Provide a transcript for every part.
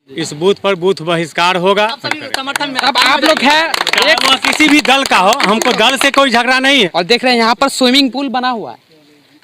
इस बूथ पर बूथ बहिष्कार होगा। समर्थन में अब आप लोग है एक किसी भी दल का हो, हमको दल से कोई झगड़ा नहीं है। और देख रहे हैं यहाँ पर स्विमिंग पूल बना हुआ है।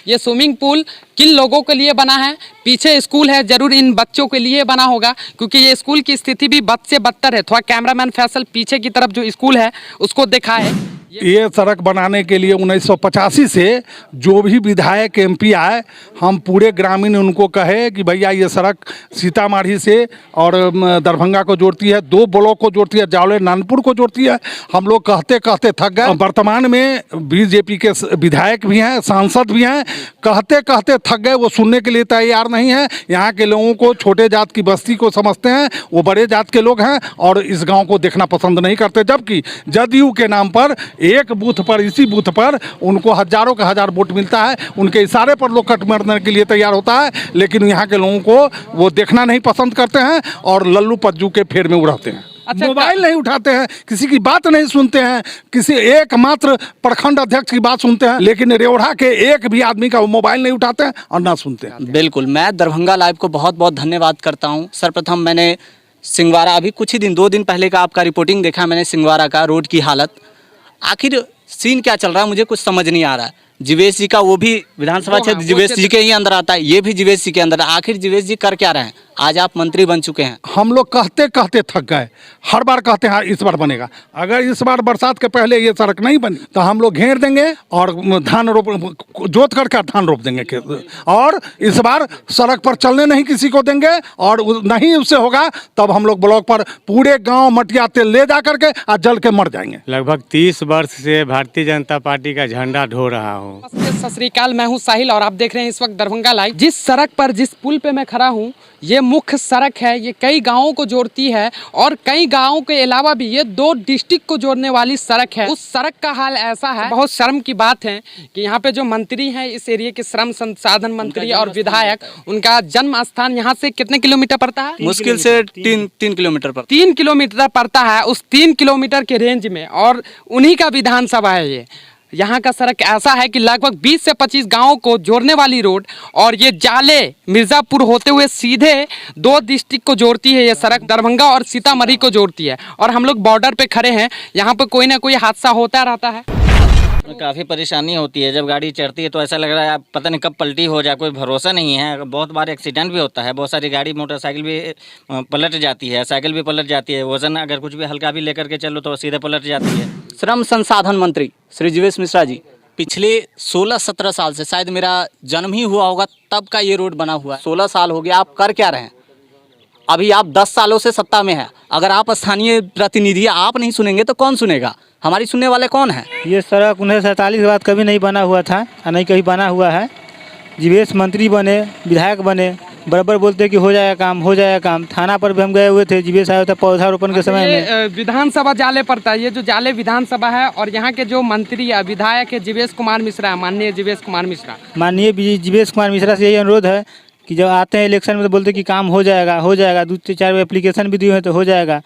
ये स्विमिंग पूल किन लोगों के लिए बना है? पीछे स्कूल है, जरूर इन बच्चों के लिए बना होगा, क्योंकि ये स्कूल की स्थिति भी बद से बदतर है। थोड़ा कैमरामैन फैसल पीछे की तरफ जो स्कूल है उसको दिखाए। ये सड़क बनाने के लिए 1985 से जो भी विधायक एमपी आए, हम पूरे ग्रामीण उनको कहे कि भैया ये सड़क सीतामढ़ी से और दरभंगा को जोड़ती है, 2 ब्लॉक को जोड़ती है, जावले नानपुर को जोड़ती है। हम लोग कहते कहते थक गए। वर्तमान में बीजेपी के विधायक भी हैं, सांसद भी हैं, कहते कहते थक गए। वो सुनने के लिए तैयार नहीं है। यहाँ के लोगों को, छोटे जात की बस्ती को समझते हैं, वो बड़े जात के लोग हैं और इस गाँव को देखना पसंद नहीं करते। जबकि जदयू के नाम पर एक बूथ पर, इसी बूथ पर उनको हजारों का हजार वोट मिलता है। उनके इशारे पर लोग कट मारने के लिए तैयार होता है, लेकिन यहाँ के लोगों को वो देखना नहीं पसंद करते हैं और लल्लू पज्जू के फेर में उड़ाते हैं। अच्छा, मोबाइल नहीं उठाते हैं, किसी की बात नहीं सुनते हैं, किसी एकमात्र प्रखंड अध्यक्ष की बात सुनते हैं, लेकिन रेवढ़ा के एक भी आदमी का वो मोबाइल नहीं उठाते हैं और ना सुनते हैं। बिल्कुल, मैं दरभंगा लाइव को बहुत बहुत धन्यवाद करता हूँ। सर्वप्रथम मैंने सिंगवारा, अभी कुछ ही दिन 2 दिन पहले का आपका रिपोर्टिंग देखा मैंने सिंगवारा का, रोड की हालत। आखिर सीन क्या चल रहा है मुझे कुछ समझ नहीं आ रहा है। जीवेश जी का वो भी विधानसभा क्षेत्र जीवेश जी के ही अंदर आता है, ये भी जीवेश जी के अंदर। आखिर जीवेश जी कर क्या रहे हैं? आज आप मंत्री बन चुके हैं। हम लोग कहते कहते थक गए। हर बार कहते हैं इस बार बनेगा। अगर इस बार बरसात के पहले ये सड़क नहीं बनी तो हम लोग घेर देंगे और धान रोप, जोत करके धान रोप देंगे खेत। और इस बार सड़क पर चलने नहीं किसी को देंगे, और नहीं उससे होगा तब हम लोग ब्लॉक पर पूरे गांव मटिया तेल ले जा करके और जल के मर जाएंगे। लगभग 30 वर्ष से भारतीय जनता पार्टी का झंडा ढो रहा हूँ। सत श्री अकाल, मैं हूं साहिल और आप देख रहे हैं इस वक्त दरभंगा लाइव। जिस सड़क पर, जिस पुल पे मैं खड़ा हूं, ये मुख्य सड़क है। ये कई गांवों को जोड़ती है और कई गांवों के अलावा भी ये 2 डिस्ट्रिक्ट को जोड़ने वाली सड़क है। उस सड़क का हाल ऐसा है, बहुत शर्म की बात है कि यहाँ पे जो मंत्री हैं इस एरिया के, श्रम संसाधन मंत्री और विधायक, उनका जन्म स्थान यहाँ से कितने किलोमीटर पड़ता है? मुश्किल से 3 किलोमीटर पर 3 किलोमीटर पड़ता है। उस 3 किलोमीटर के रेंज में और उन्हीं का विधानसभा है ये। यहाँ का सड़क ऐसा है कि लगभग 20 से 25 गांवों को जोड़ने वाली रोड, और ये जाले मिर्ज़ापुर होते हुए सीधे 2 डिस्ट्रिक्ट को जोड़ती है। ये सड़क दरभंगा और सीतामढ़ी को जोड़ती है। और हम लोग बॉर्डर पे खड़े हैं, यहाँ पर कोई ना कोई हादसा होता रहता है। काफ़ी परेशानी होती है। जब गाड़ी चढ़ती है तो ऐसा लग रहा है पता नहीं कब पलटी हो जाए, कोई भरोसा नहीं है। बहुत बार एक्सीडेंट भी होता है, बहुत सारी गाड़ी, मोटरसाइकिल भी पलट जाती है, साइकिल भी पलट जाती है। वजन अगर कुछ भी हल्का भी लेकर के चलो तो सीधे पलट जाती है। श्रम संसाधन मंत्री श्री जीवेश मिश्रा जी, पिछले 16-17 साल से, शायद मेरा जन्म ही हुआ होगा तब का ये रोड बना हुआ है। 16 साल हो गया, आप कर क्या रहे हैं? अभी आप 10 सालों से सत्ता में है। अगर आप स्थानीय प्रतिनिधि, आप नहीं सुनेंगे तो कौन सुनेगा? हमारी सुनने वाले कौन है? ये सड़क 1947 के बाद कभी नहीं बना हुआ था, नहीं कहीं बना हुआ है। जीवेश मंत्री बने, विधायक बने, बराबर बोलते कि हो जाएगा काम, हो जाएगा काम। थाना पर भी हम गए हुए थे, जीवेश आया था पौधारोपण के समय में। विधानसभा जाले पड़ता है, ये जो जाले विधानसभा है, और यहाँ के जो मंत्री या विधायक है जीवेश कुमार मिश्रा, माननीय जीवेश कुमार मिश्रा। माननीय जीवेश कुमार मिश्रा से यही अनुरोध है कि जब आते हैं इलेक्शन में तो बोलते कि काम हो जाएगा, हो जाएगा। 2-4 एप्लीकेशन भी दिए हैं तो हो जाएगा।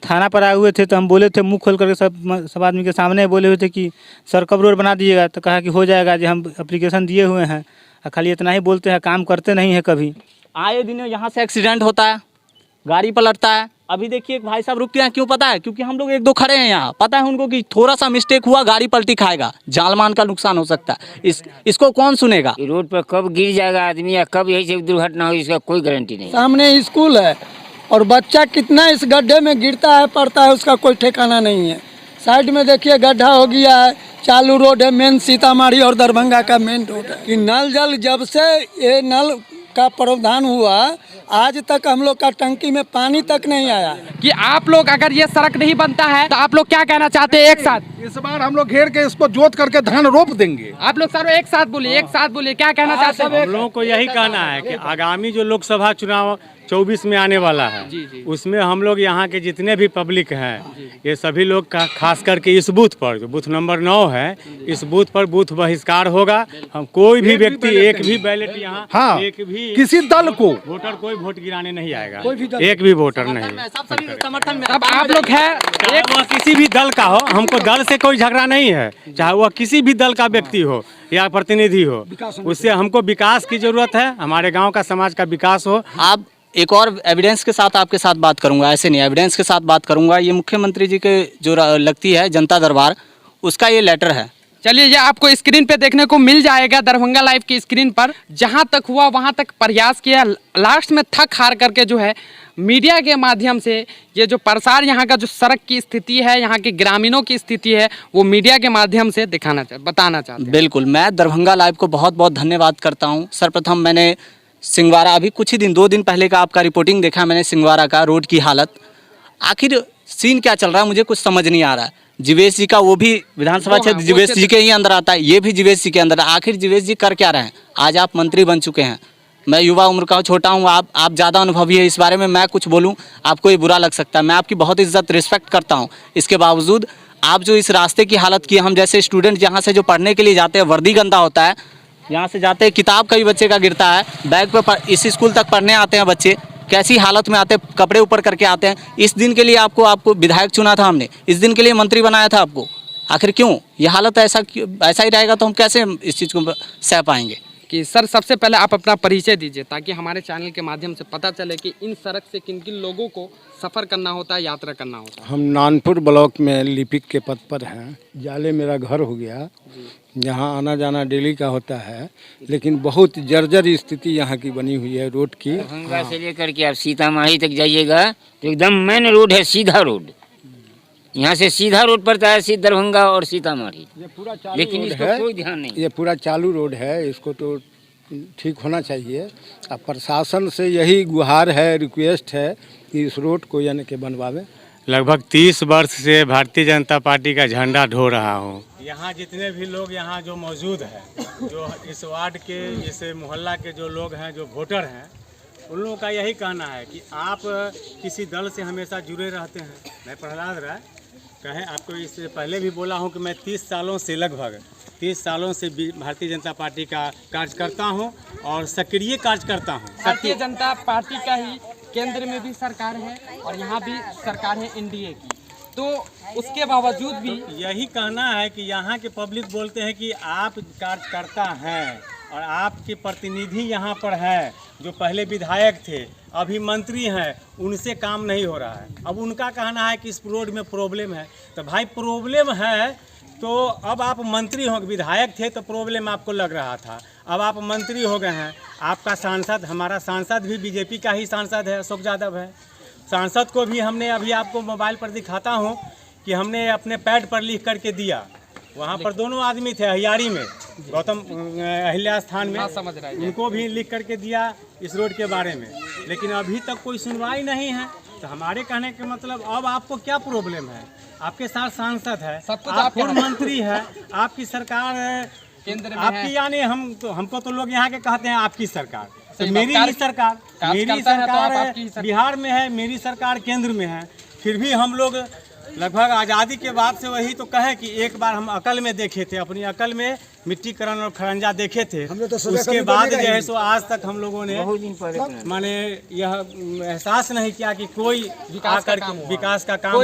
थाना पर आए हुए थे तो हम बोले थे, मुंह खोल करके सब आदमी के सामने बोले हुए थे कि सर कब रोड बना दीजिएगा, तो कहा कि हो जाएगा जी, हम एप्लीकेशन दिए हुए हैं। खाली इतना ही बोलते हैं, काम करते नहीं है कभी। आए दिन यहाँ से एक्सीडेंट होता है, गाड़ी पलटता है। अभी देखिए भाई साहब रुकते हैं, क्यों पता है? क्योंकि हम लोग 1-2 खड़े हैं यहाँ, पता है उनको कि थोड़ा सा मिस्टेक हुआ गाड़ी पलटी खाएगा, जान मान का नुकसान हो सकता है। इसको कौन सुनेगा? रोड पर कब गिर जाएगा आदमी या कब यही से दुर्घटना हो, इसका कोई गारंटी नहीं। सामने स्कूल है और बच्चा कितना इस गड्ढे में गिरता है, पड़ता है, उसका कोई ठिकाना नहीं है। साइड में देखिए गड्ढा हो गया है। चालू रोड है, मेन सीतामढ़ी और दरभंगा का मेन रोड है। कि नल जल, जब से ये नल का प्रावधान हुआ आज तक हम लोग का टंकी में पानी तक नहीं आया। कि आप लोग, अगर ये सड़क नहीं बनता है तो आप लोग क्या कहना चाहते हैं? एक साथ इस बार हम लोग घेर के इसको जोत करके धान रोप देंगे। आप लोग सारों एक साथ बोलिए, एक साथ बोलिए, क्या कहना चाहते हैं? हम लोगों को यही कहना है कि आगामी जो लोकसभा चुनाव 24 में आने वाला है, उसमें हम लोग यहाँ के जितने भी पब्लिक हैं, ये सभी लोग का, खास करके इस बूथ पर, जो बूथ नंबर 9 है, इस बूथ पर बूथ बहिष्कार होगा। हम कोई भी व्यक्ति, एक भी बैलेट यहाँ, हाँ, एक भी किसी दल को वोटर, कोई वोट गिराने नहीं आएगा, एक भी वोटर नहीं। समर्थन में अब आप लोग है, चाहे वह किसी भी दल का हो, हमको दल से कोई झगड़ा नहीं है। चाहे वह किसी भी दल का व्यक्ति हो या प्रतिनिधि हो, उससे हमको विकास की जरूरत है, हमारे गाँव का, समाज का विकास हो। आप एक और एविडेंस के साथ आपके साथ बात करूंगा, ऐसे नहीं, एविडेंस के साथ बात करूंगा। ये मुख्यमंत्री जी के जो लगती है जनता दरबार, उसका ये लेटर है। चलिए, ये आपको स्क्रीन पे देखने को मिल जाएगा दरभंगा लाइव की स्क्रीन पर। जहां तक हुआ वहां तक प्रयास किया, लास्ट में थक हार करके जो है मीडिया के माध्यम से ये जो प्रसार, यहाँ का जो सड़क की स्थिति है, यहाँ के ग्रामीणों की स्थिति है, वो मीडिया के माध्यम से बताना चाहते हैं। बिल्कुल, मैं दरभंगा लाइव को बहुत बहुत धन्यवाद करता हूँ। सर्वप्रथम मैंने सिंगवारा, अभी कुछ ही दिन 2 दिन पहले का आपका रिपोर्टिंग देखा मैंने, सिंगवारा का रोड की हालत। आखिर सीन क्या चल रहा है मुझे कुछ समझ नहीं आ रहा है। जीवेश जी का, वो भी विधानसभा क्षेत्र जीवेश जी के ही अंदर आता है, ये भी जीवेश जी के अंदर। आखिर जीवेश जी कर क्या रहे हैं? आज आप मंत्री बन चुके हैं, मैं युवा उम्र का छोटा हूँ, आप ज़्यादा अनुभवी है। इस बारे में मैं कुछ बोलूँ आपको ये बुरा लग सकता है। मैं आपकी बहुत इज्जत रिस्पेक्ट करता हूँ, इसके बावजूद आप जो इस रास्ते की हालत की, हम जैसे स्टूडेंट यहाँ से जो पढ़ने के लिए जाते हैं, वर्दी गंदा होता है, यहाँ से जाते हैं किताब कई बच्चे का गिरता है, बैग पे इस स्कूल तक पढ़ने आते हैं बच्चे, कैसी हालत में आते हैं, कपड़े ऊपर करके आते हैं। इस दिन के लिए आपको विधायक चुना था हमने, इस दिन के लिए मंत्री बनाया था आपको। आखिर क्यों ये हालत? ऐसा ही रहेगा तो हम कैसे इस चीज़ को सह पाएंगे? कि सर, सबसे पहले आप अपना परिचय दीजिए ताकि हमारे चैनल के माध्यम से पता चले कि इन सड़क से किन किन लोगों को सफ़र करना होता है, यात्रा करना होता है। हम नानपुर ब्लॉक में लिपिक के पद पर हैं। जाले मेरा घर हो गया, यहाँ आना जाना डेली का होता है, लेकिन बहुत जर्जर स्थिति यहाँ की बनी हुई है रोड की। दरभंगा से लेकर के आप सीतामढ़ी तक जाइएगा तो एकदम मेन रोड है, सीधा रोड। यहाँ से सीधा रोड पड़ता है सीधा दरभंगा और सीतामढ़ी, लेकिन इसको कोई ध्यान नहीं। ये पूरा चालू रोड है, इसको तो ठीक होना चाहिए। अब प्रशासन से यही गुहार है, रिक्वेस्ट है कि इस रोड को यानी कि बनवावे। लगभग 30 वर्ष से भारतीय जनता पार्टी का झंडा ढो रहा हूँ। यहाँ जितने भी लोग यहाँ जो मौजूद हैं, जो इस वार्ड के, इस मोहल्ला के जो लोग हैं, जो वोटर हैं, उन लोगों का यही कहना है कि आप किसी दल से हमेशा जुड़े रहते हैं। मैं प्रहलाद राय कहें, आपको इससे पहले भी बोला हूं कि मैं 30 सालों से, लगभग 30 सालों से भारतीय जनता पार्टी का कार्य करता हूं और सक्रिय कार्य करता हूं। भारतीय जनता पार्टी का ही केंद्र में भी सरकार है और यहाँ भी सरकार है एनडीए की, तो उसके बावजूद भी यही कहना है कि यहाँ के पब्लिक बोलते हैं कि आप कार्यकर्ता हैं और आपके प्रतिनिधि यहाँ पर है, जो पहले विधायक थे, अभी मंत्री हैं, उनसे काम नहीं हो रहा है। अब उनका कहना है कि इस रोड में प्रॉब्लम है। तो भाई प्रॉब्लम है तो अब आप मंत्री हो, विधायक थे तो प्रॉब्लम आपको लग रहा था, अब आप मंत्री हो गए हैं। आपका सांसद, हमारा सांसद भी बीजेपी का ही सांसद है, अशोक यादव है। सांसद को भी हमने, अभी आपको मोबाइल पर दिखाता हूँ कि हमने अपने पैड पर लिख करके दिया। वहाँ पर दोनों आदमी थे अहियारी में, गौतम अहिल्या स्थान में, समझ रहा है, उनको भी लिख करके दिया इस रोड के बारे में, लेकिन अभी तक कोई सुनवाई नहीं है। तो हमारे कहने के मतलब, अब आपको क्या प्रॉब्लम है? आपके साथ सांसद है, आप खुद मंत्री है, आपकी सरकार केंद्र में आपकी, यानी हमको तो लोग यहाँ के कहते हैं आपकी सरकार, तो मेरी ही सरकार, मेरी सरकार बिहार में है, मेरी सरकार केंद्र में है। फिर भी हम लोग लगभग आज़ादी के बाद से वही तो कहे कि एक बार हम अकल में देखे थे, अपनी अकल में मिट्टीकरण और खरंजा देखे थे, उसके बाद जो है सो आज तक हम लोगों ने माने यह एहसास नहीं किया कि कोई विकास का काम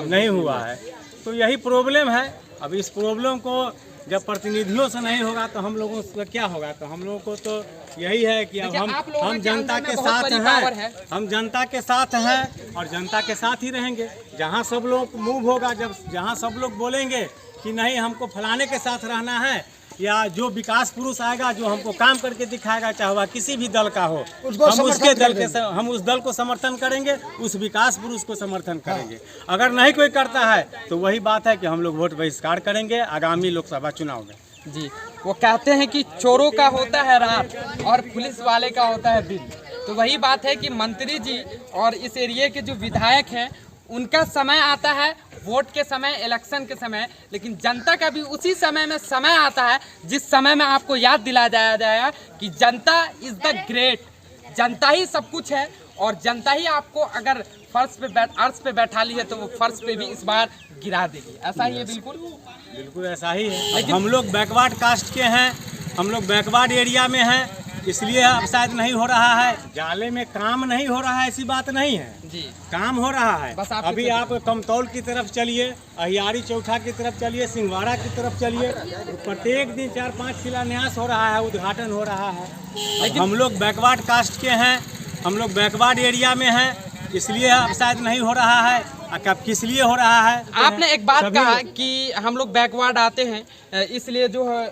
नहीं हुआ है। तो यही प्रॉब्लम है। अब इस प्रॉब्लम को जब प्रतिनिधियों से नहीं होगा तो हम लोगों से क्या होगा? तो हम लोगों को तो यही है कि अब हम जनता के साथ हैं, हम जनता के साथ हैं और जनता के साथ ही रहेंगे। जहां सब लोग मूव होगा, जहां सब लोग बोलेंगे कि नहीं हमको फलाने के साथ रहना है, या जो विकास पुरुष आएगा जो हमको काम करके दिखाएगा, चाहे वह किसी भी दल का हो, हम उस दल को समर्थन करेंगे, उस विकास पुरुष को समर्थन करेंगे। अगर नहीं कोई करता है तो वही बात है कि हम लोग वोट बहिष्कार करेंगे आगामी लोकसभा चुनाव में। जी, वो कहते हैं कि चोरों का होता है रात और पुलिस वाले का होता है दिन। तो वही बात है कि मंत्री जी और इस एरिया के जो विधायक हैं, उनका समय आता है वोट के समय, इलेक्शन के समय, लेकिन जनता का भी उसी समय में समय आता है जिस समय में आपको याद दिलाया जाएगा कि जनता इज़ द ग्रेट, जनता ही सब कुछ है और जनता ही आपको अगर अर्श पे बैठा ली है तो वो फर्श पे भी इस बार गिरा देगी। ऐसा ही है? बिल्कुल ऐसा ही है। हम लोग बैकवर्ड कास्ट के हैं, हम लोग बैकवर्ड एरिया में हैं, इसलिए अब शायद नहीं हो रहा है। जाले में काम नहीं हो रहा है ऐसी बात नहीं है जी, काम हो रहा है। बस अभी आप कमतौल की तरफ चलिए, अहियारी चौथा की तरफ चलिए, सिंहवाड़ा की तरफ चलिए, प्रत्येक दिन 4-5 शिलान्यास हो रहा है, उद्घाटन हो रहा है। लेकिन हम लोग बैकवर्ड कास्ट के हैं, हम लोग बैकवर्ड एरिया में हैं, इसलिए अब शायद नहीं हो रहा है। अब किस लिए हो रहा है? आपने एक बात कहा कि हम लोग बैकवर्ड आते हैं, इसलिए जो है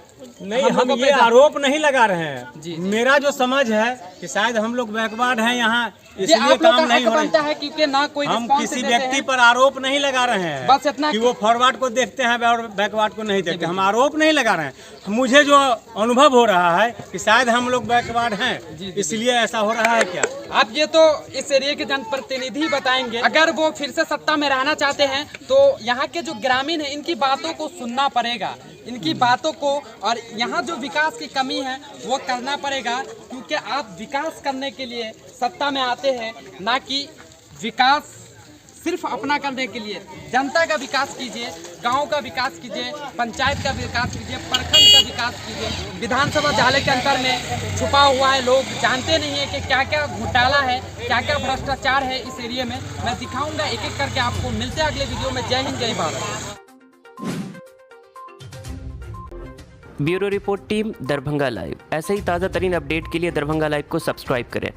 नहीं, हम ये आरोप नहीं लगा रहे हैं। मेरा जो समझ है कि शायद हम लोग बैकवर्ड हैं यहाँ, इसलिए काम नहीं हो रहा है, क्योंकि ना कोई हम किसी व्यक्ति पर आरोप नहीं लगा रहे हैं, बस इतना कि वो फॉरवर्ड को देखते हैं और बैकवर्ड को नहीं देखते। हम आरोप नहीं लगा रहे हैं। मुझे जो अनुभव हो रहा है कि शायद हम लोग बैकवर्ड हैं, इसलिए ऐसा हो रहा है। क्या आप ये तो इस एरिया के जनप्रतिनिधि बताएंगे। अगर वो फिर से सत्ता में रहना चाहते हैं तो यहाँ के जो ग्रामीण हैं इनकी बातों को सुनना पड़ेगा, इनकी बातों को, और यहाँ जो विकास की कमी है वो करना पड़ेगा, क्योंकि आप विकास करने के लिए सत्ता में आते हैं, ना कि विकास सिर्फ अपना करने के लिए। जनता का विकास कीजिए, गांव का विकास कीजिए, पंचायत का विकास कीजिए, प्रखंड का विकास कीजिए। विधानसभा जाले के अंतर में छुपा हुआ है, लोग जानते नहीं है कि क्या क्या घोटाला है, क्या क्या भ्रष्टाचार है इस एरिया में। मैं दिखाऊंगा एक एक करके आपको। मिलते हैं अगले वीडियो में। जय हिंद, जय Bharat. Bureau report team, Darbhanga live. ऐसे ही ताज़ा तरीन अपडेट के लिए दरभंगा लाइव को सब्सक्राइब करें।